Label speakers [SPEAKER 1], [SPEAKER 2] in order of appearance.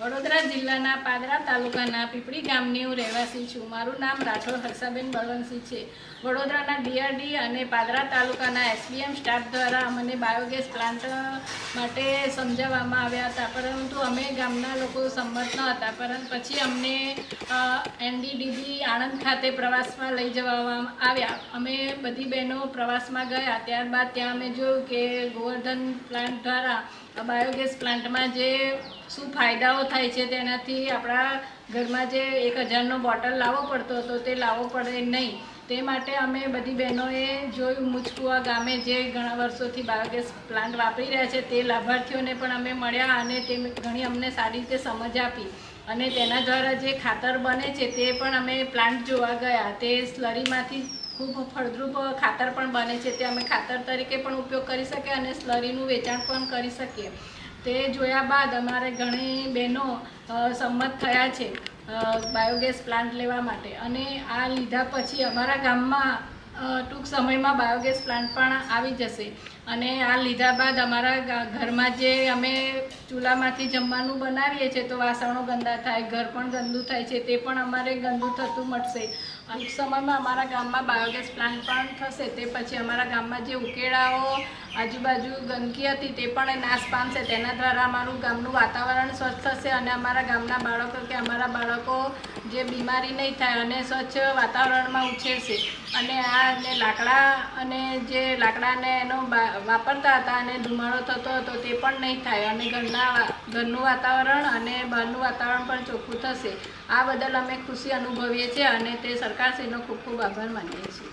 [SPEAKER 1] વડોદરા જિલ્લાના પાદરા તાલુકાના પીપળી ગામની હું રહેવાસી છું। મારું નામ રાઠોડ હર્ષાબેન બળવંતસિંહ છે। વડોદરાના ડીઆરડી અને પાદરા તાલુકાના એસબીએમ સ્ટાફ દ્વારા અમને બાયોગેસ પ્લાન્ટ માટે સમજાવવામાં આવ્યા હતા, પરંતુ અમે ગામના લોકો સંમત ન હતા। પરંતુ પછી અમને એનડીડીબી આણંદ ખાતે પ્રવાસમાં લઈ જવામાં આવ્યા। અમે બધી બહેનો પ્રવાસમાં ગયા। ત્યારબાદ ત્યાં અમે જોયું કે ગોવર્ધન પ્લાન્ટ દ્વારા બાયોગેસ પ્લાન્ટમાં જે શું ફાયદાઓ થાય છે તેનાથી આપણા ઘરમાં જે 1000નો બોટલ લાવવો પડતો હતો તે લાવવો પડે નહીં। તે માટે અમે બધી બહેનોએ જોયું મુચકુવા ગામે જે ઘણા વર્ષોથી બાયોગેસ પ્લાન્ટ વાપરી રહ્યા છે તે લાભાર્થીઓને પણ અમે મળ્યા અને તે ઘણી અમને સારી રીતે સમજ આપી અને તેના દ્વારા જે ખાતર બને છે તે પણ અમે પ્લાન્ટ જોવા ગયા। તે સ્લરીમાંથી ખૂબ ફળદ્રુપ ખાતર પણ બને છે, તે અમે ખાતર તરીકે પણ ઉપયોગ કરી શકીએ અને સ્લરીનું વેચાણ પણ કરી શકીએ। તે જોયા બાદ અમારે ઘણી બહેનો સંમત થયા છે બાયોગેસ પ્લાન્ટ લેવા માટે અને આ લીધા પછી અમારા ગામમાં ટૂંક સમયમાં બાયોગેસ પ્લાન્ટ પણ આવી જશે અને આ લીધા બાદ અમારા ઘરમાં જે અમે ચૂલામાંથી જમવાનું બનાવીએ છીએ તો વાસણો ગંદા થાય, ઘર પણ ગંદુ થાય છે, તે પણ અમારે ગંદુ થતું મટશે। ટૂંક સમયમાં અમારા ગામમાં બાયોગેસ પ્લાન્ટ પણ થશે। તે પછી અમારા ગામમાં જે ઉકેળાઓ આજુબાજુ ગંદકી હતી તે પણ નાશ પામશે। તેના દ્વારા અમારું ગામનું વાતાવરણ સ્વચ્છ થશે અને અમારા ગામના બાળકો કે અમારા બાળકો જે બીમારી નહીં થાય અને સ્વચ્છ વાતાવરણમાં ઉછેરશે અને આ લાકડા અને જે લાકડાને એનો વાપરતા હતા અને ધુમાડો થતો હતો તે પણ નહીં થાય અને ઘરનું વાતાવરણ અને બહારનું વાતાવરણ પણ ચોખ્ખું થશે। આ બદલ અમે ખુશી અનુભવીએ છીએ અને તે સરકારશ્રીનો ખૂબ ખૂબ આભાર માનીએ છીએ।